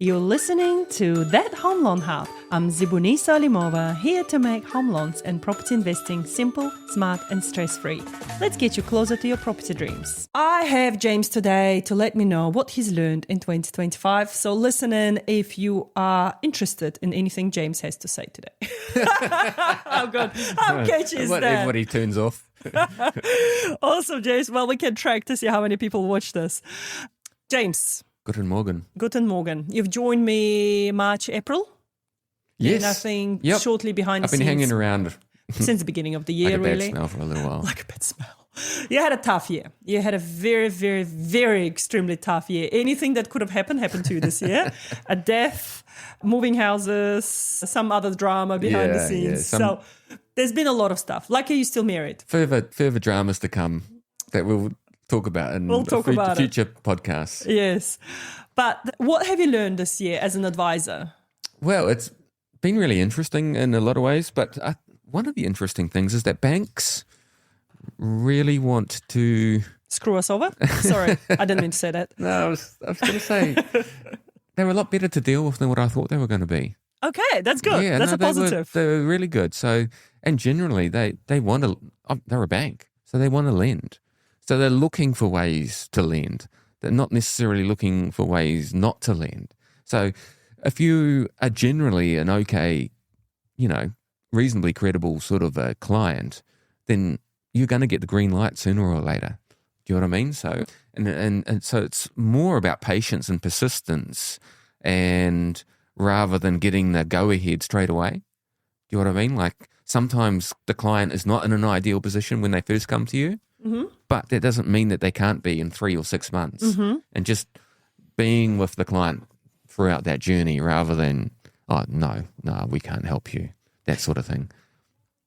You're listening to That Home Loan Hub. I'm Zibuni Salimova, here to make home loans and property investing simple, smart and stress-free. Let's get you closer to your property dreams. I have James today to let me know what he's learned in 2025. So listen in if you are interested in anything James has to say today. Oh God, how catchy is that? Everybody turns off. Awesome, James. Well, we can track to see how many people watch this. James. Guten Morgen. Guten Morgen. You've joined me March, April? Yes. Nothing Yep. shortly behind the scenes. I've been hanging around Since the beginning of the year, like a bad really. smell for a little while. Like a bad smell. You had a tough year. You had a very, very, very extremely tough year. Anything that could have happened to you this year. A death, moving houses, some other drama behind the scenes. So there's been a lot of stuff. Lucky you're still married. Further dramas to come that we'll talk about in future podcasts. Yes. But what have you learned this year as an advisor? Well, it's been really interesting in a lot of ways, but one of the interesting things is that banks really want to... Screw us over? Sorry, I didn't mean to say that. No, I was going to say they were a lot better to deal with than what I thought they were going to be. Okay, that's good. Yeah, that's a positive. They were really good. So, and generally they want to... They're a bank, so they want to lend. So they're looking for ways to lend. They're not necessarily looking for ways not to lend. So if you are generally an okay, reasonably credible sort of a client, then you're going to get the green light sooner or later. Do you know what I mean? So and so it's more about patience and persistence, and rather than getting the go ahead straight away. Do you know what I mean? Like sometimes the client is not in an ideal position when they first come to you. Mm-hmm. But that doesn't mean that they can't be in 3 or 6 months. Mm-hmm. And just being with the client throughout that journey rather than, oh, no, we can't help you, that sort of thing.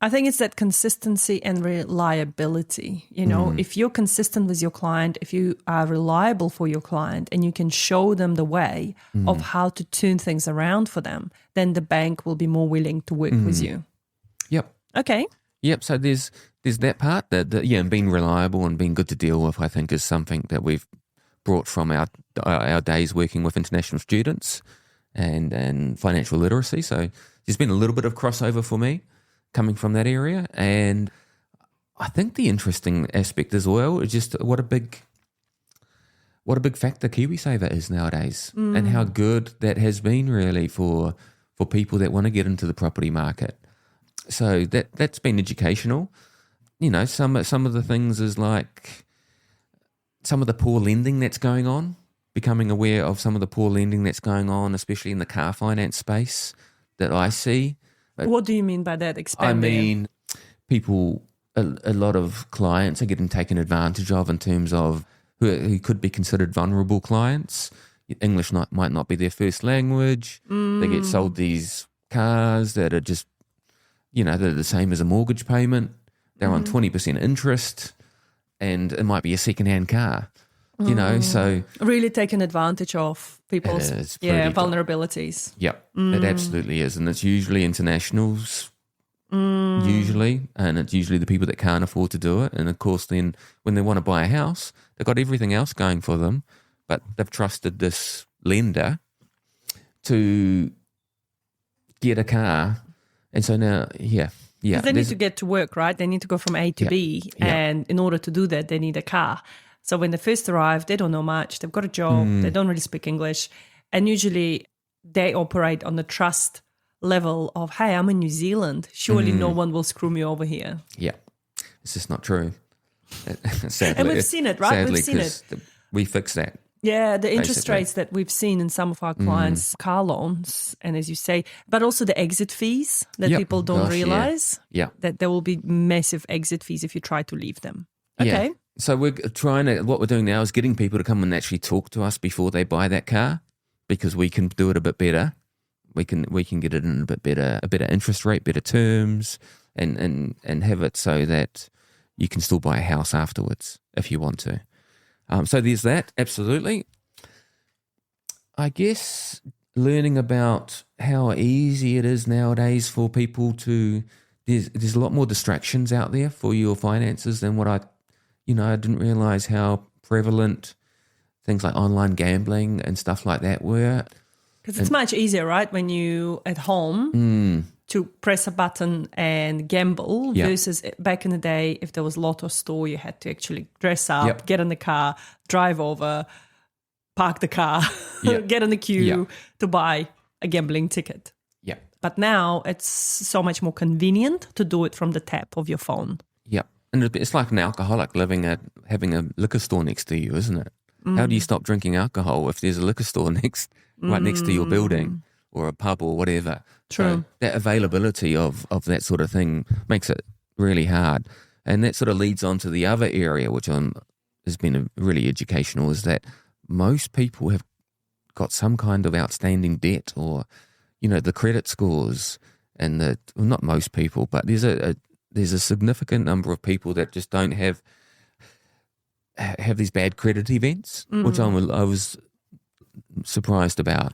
I think it's that consistency and reliability. If you're consistent with your client, if you are reliable for your client and you can show them the way of how to turn things around for them, then the bank will be more willing to work with you. Yep. Okay. Yep, so there's that part that and being reliable and being good to deal with, I think, is something that we've brought from our days working with international students and financial literacy. So there's been a little bit of crossover for me coming from that area. And I think the interesting aspect as well is just what a big factor KiwiSaver is nowadays and how good that has been really for people that want to get into the property market. So that's been educational. Some of the things is like some of the poor lending that's going on, becoming aware of some of the poor lending that's going on, especially in the car finance space that I see. What do you mean by that? Expand. I mean, people, a lot of clients are getting taken advantage of in terms of who could be considered vulnerable clients. English might not be their first language. They get sold these cars that are just, they're the same as a mortgage payment. They're on 20% interest, and it might be a second-hand car, so... Really taking advantage of people's vulnerabilities. Yep, it absolutely is. And it's usually internationals, and it's usually the people that can't afford to do it. And, of course, then when they want to buy a house, they've got everything else going for them, but they've trusted this lender to get a car. And so now, because they need to get to work, right? They need to go from A to B. And in order to do that, they need a car. So when they first arrive, they don't know much. They've got a job. They don't really speak English. And usually they operate on the trust level of, hey, I'm in New Zealand. Surely no one will screw me over here. Yeah. It's just not true. Sadly. And we've seen it, right? Sadly, We've seen it. We fix that. Yeah, the interest rates that we've seen in some of our clients' car loans, and as you say, but also the exit fees that people don't realize. Yeah. That there will be massive exit fees if you try to leave them. Okay. Yeah. So what we're doing now is getting people to come and actually talk to us before they buy that car, because we can do it a bit better. We can get it in a better interest rate, better terms, and have it so that you can still buy a house afterwards if you want to. So there's that, absolutely. I guess learning about how easy it is nowadays for people to... There's a lot more distractions out there for your finances than what I didn't realise how prevalent things like online gambling and stuff like that were. Because it's much easier, right, when you at home to press a button and gamble versus back in the day, if there was lotto store, you had to actually dress up, get in the car, drive over, park the car, get in the queue to buy a gambling ticket. Yeah. But now it's so much more convenient to do it from the tap of your phone. Yeah. And it's like an alcoholic having a liquor store next to you, isn't it? How do you stop drinking alcohol if there's a liquor store right next to your building or a pub or whatever? True. So that availability of that sort of thing makes it really hard. And that sort of leads on to the other area, which has been really educational, is that most people have got some kind of outstanding debt, or, the credit scores, and not most people, but there's a significant number of people that just don't have these bad credit events, which I was surprised about,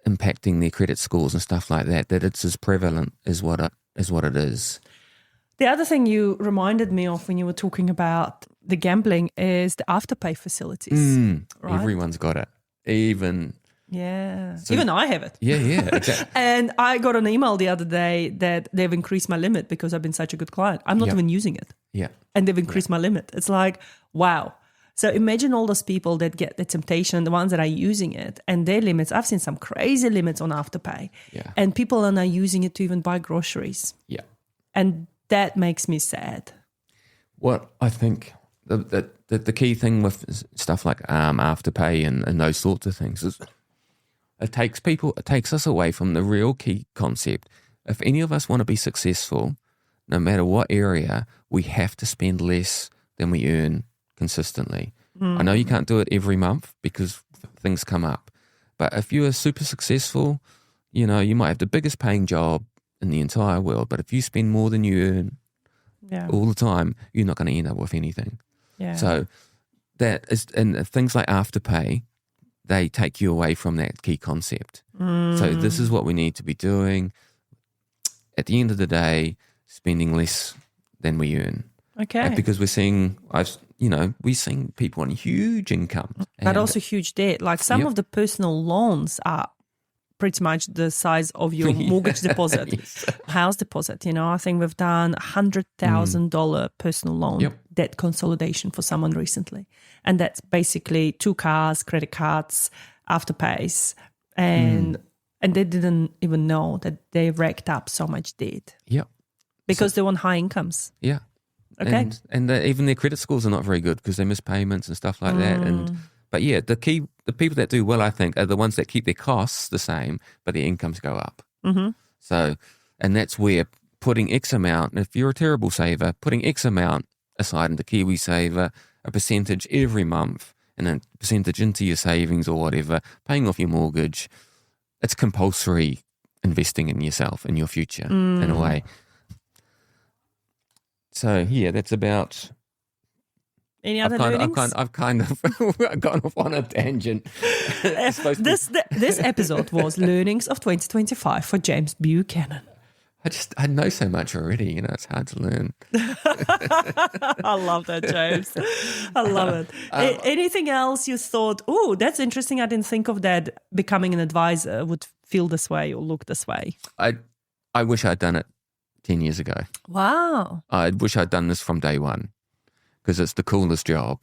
impacting their credit scores and stuff like that it's as prevalent as what it is. The other thing you reminded me of when you were talking about the gambling is the afterpay facilities. Right? Everyone's got it. Even I have it. Yeah, exactly. And I got an email the other day that they've increased my limit because I've been such a good client. I'm not even using it. Yeah. And they've increased my limit. It's like, wow. So imagine all those people that get the temptation, the ones that are using it, and their limits. I've seen some crazy limits on afterpay. Yeah. And people are now using it to even buy groceries. Yeah. And that makes me sad. What I think the key thing with stuff like afterpay and those sorts of things is it takes us away from the real key concept. If any of us want to be successful, no matter what area, we have to spend less than we earn consistently. I know you can't do it every month because things come up, but if you are super successful, you might have the biggest paying job in the entire world, but if you spend more than you earn all the time, you're not going to end up with anything. Yeah. So that is, and things like afterpay, they take you away from that key concept. So this is what we need to be doing. At the end of the day, spending less than we earn. Okay. Because we're seeing people on huge income. But also huge debt. Like some of the personal loans are pretty much the size of your mortgage deposit, house deposit. I think we've done $100,000 personal loan debt consolidation for someone recently. And that's basically 2 cars, credit cards, afterpays. And they didn't even know that they racked up so much debt. Yeah. Because they want high incomes. Yeah. Okay. And even their credit scores are not very good because they miss payments and stuff like that. But the people that do well, I think, are the ones that keep their costs the same, but their incomes go up. Mm-hmm. So, and that's where putting X amount, if you're a terrible saver, putting X amount aside into KiwiSaver, a percentage every month, and a percentage into your savings or whatever, paying off your mortgage, it's compulsory investing in yourself, in your future, in a way. So, that's about... Any other learnings? I've kind of gone off on a tangent. This episode was Learnings of 2025 for James Buchanan. I know so much already, it's hard to learn. I love that, James. I love it. Anything else you thought, that's interesting, I didn't think of that, becoming an advisor would feel this way or look this way? I wish I'd done it 10 years ago. Wow. I wish I'd done this from day one. Because it's the coolest job.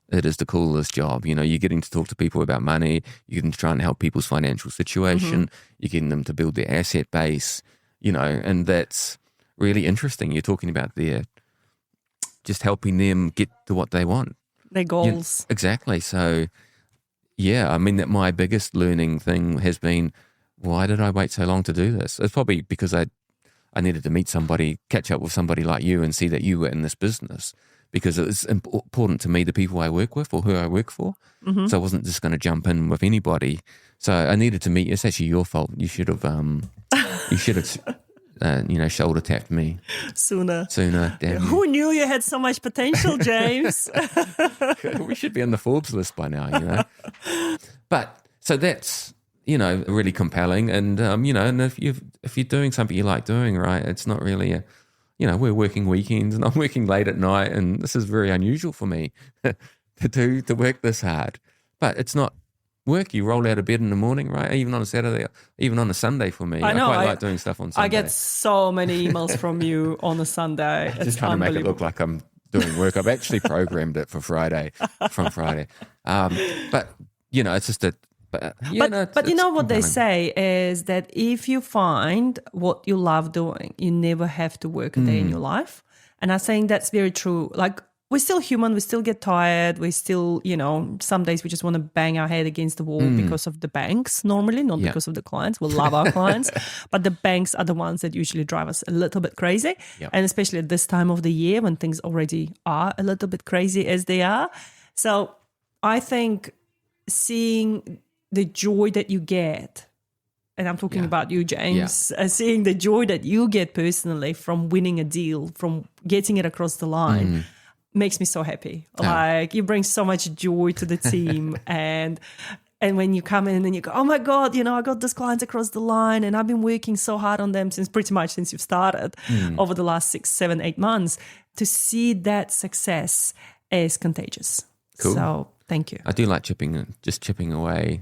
It is the coolest job. You're getting to talk to people about money. You're getting to try and help people's financial situation. You're getting them to build their asset base, and that's really interesting. You're talking about just helping them get to what they want. Their goals. Exactly. So, that my biggest learning thing has been, why did I wait so long to do this? It's probably because I needed to meet somebody, catch up with somebody like you and see that you were in this business. Because it's important to me, the people I work with or who I work for. So I wasn't just going to jump in with anybody. So I needed to meet. It's actually your fault. You should have, shoulder tapped me sooner. Damn Who knew you had so much potential, James? We should be on the Forbes list by now. But so that's really compelling, and and if you're doing something you like doing, right, it's not really we're working weekends and I'm working late at night, and this is very unusual for me to work this hard. But it's not work. You roll out of bed in the morning, right? Even on a Saturday, even on a Sunday for me. I know, quite like doing stuff on Sunday. I get so many emails from you on a Sunday. It's just trying to make it look like I'm doing work. I've actually programmed it for Friday, from Friday. But, it's just a... But you know what they say is that if you find what you love doing, you never have to work a day in your life. And I think that's very true. Like, we're still human. We still get tired. We still, some days we just want to bang our head against the wall because of the banks normally, not because of the clients. We love our clients. But the banks are the ones that usually drive us a little bit crazy. Yep. And especially at this time of the year when things already are a little bit crazy as they are. So I think seeing the joy that you get, and I'm talking about you, James, seeing the joy that you get personally from winning a deal, from getting it across the line, makes me so happy. Like, you bring so much joy to the team. and when you come in and you go, oh my God, I got this client across the line and I've been working so hard on them since you've started over the last 6, 7, 8 months. To see that success is contagious. Cool. So thank you. I do like chipping away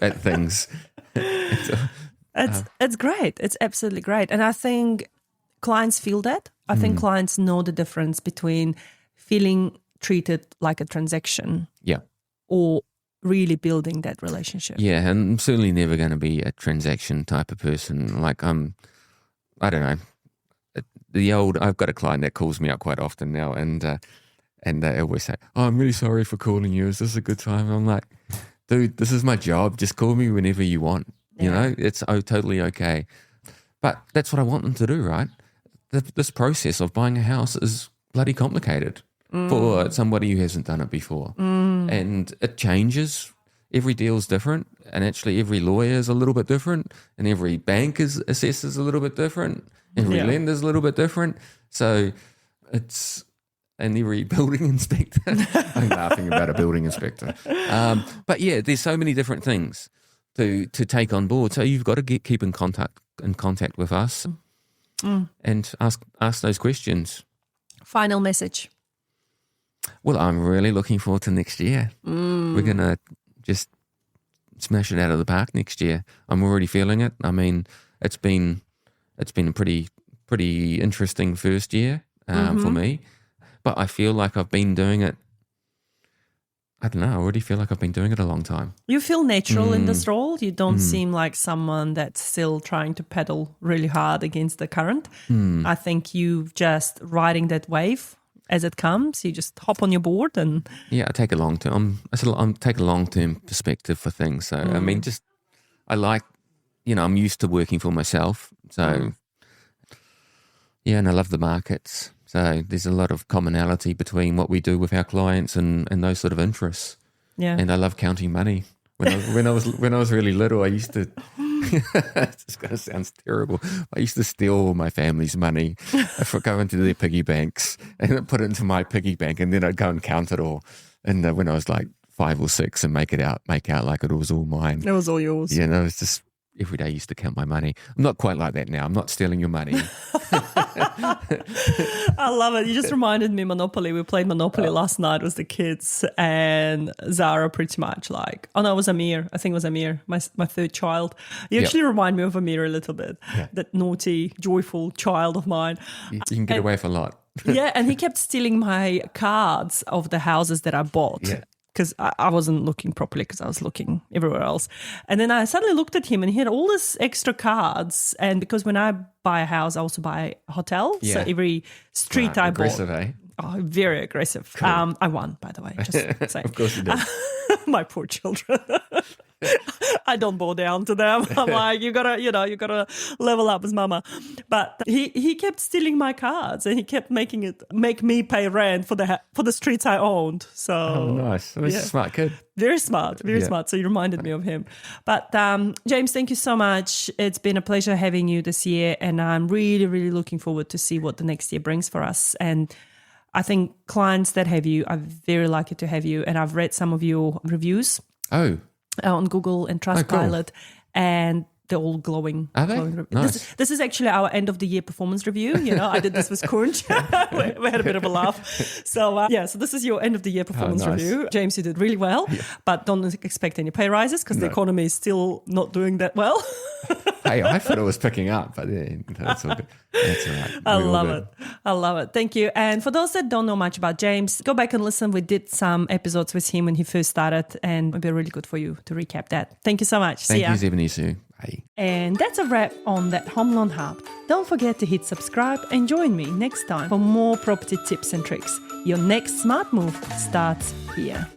at things. It's great. It's absolutely great. And I think clients feel that. I think clients know the difference between feeling treated like a transaction or really building that relationship. Yeah, and I'm certainly never going to be a transaction type of person. Like, I don't know. I've got a client that calls me up quite often now, and they always say, oh, I'm really sorry for calling you. Is this a good time? I'm like, dude, this is my job. Just call me whenever you want. It's totally okay. But that's what I want them to do, right? This process of buying a house is bloody complicated for somebody who hasn't done it before. And it changes. Every deal's different. And actually every lawyer is a little bit different. And every bank assesses a little bit different. Every lender's a little bit different. So it's... And every building inspector. I'm laughing about a building inspector. But yeah, there's so many different things to take on board. So you've got to keep in contact with us and ask those questions. Final message. Well, I'm really looking forward to next year. We're going to just smash it out of the park next year. I'm already feeling it. I mean, it's been a pretty interesting first year for me. But I feel like I've been doing it, I don't know, I already feel like I've been doing it a long time. You feel natural in this role. You don't seem like someone that's still trying to pedal really hard against the current. I think you just riding that wave as it comes. You just hop on your board and... Yeah, I take a long-term perspective for things. So, I mean, I like, I'm used to working for myself. So, yeah, and I love the markets. So there's a lot of commonality between what we do with our clients and those sort of interests. Yeah. And I love counting money. When I was really little, I used to it's going to sound terrible. I used to steal all my family's money for going to their piggy banks and put it into my piggy bank, and then I'd go and count it all. And when I was like 5 or 6, and make out like it was all mine. It was all yours. Yeah, no, it's just every day I used to count my money. I'm not quite like that now. I'm not stealing your money. I love it. You just reminded me Monopoly. We played Monopoly last night with the kids, and Zara pretty much like, oh no, it was Amir. I think it was Amir, my third child. You actually remind me of Amir a little bit, that naughty, joyful child of mine. You can get away with a lot. Yeah, and he kept stealing my cards of the houses that I bought. Yeah. Because I wasn't looking properly because I was looking everywhere else. And then I suddenly looked at him and he had all this extra cards. And because when I buy a house, I also buy a hotel. Yeah. So every street I bought. Aggressive, eh? Oh, very aggressive. Cool. I won, by the way. Just saying. Of course you did. My poor children. I don't bow down to them. I'm like, you gotta level up as mama. But he kept stealing my cards, and he kept make me pay rent for the streets I owned. So nice. He's a smart kid. Very smart, very smart. So you reminded me of him. But James, thank you so much. It's been a pleasure having you this year, and I'm really, really looking forward to see what the next year brings for us. And I think clients that have you are very lucky to have you. And I've read some of your reviews. Oh. On Google and Trustpilot, and they're all glowing. Are they? glowing Nice. This is actually our end of the year performance review. I did this with Kunj. we had a bit of a laugh. So so this is your end of the year performance nice. review. James, you did really well, but don't expect any pay rises because the economy is still not doing that well. Hey, I thought it was picking up, but that's all good. That's all right. I love it. Thank you. And for those that don't know much about James, go back and listen. We did some episodes with him when he first started, and it'll be really good for you to recap that. Thank you so much. Thank See ya. you, Zibanisu. Bye. And that's a wrap on That Home Loan Hub. Don't forget to hit subscribe and join me next time for more property tips and tricks. Your next smart move starts here.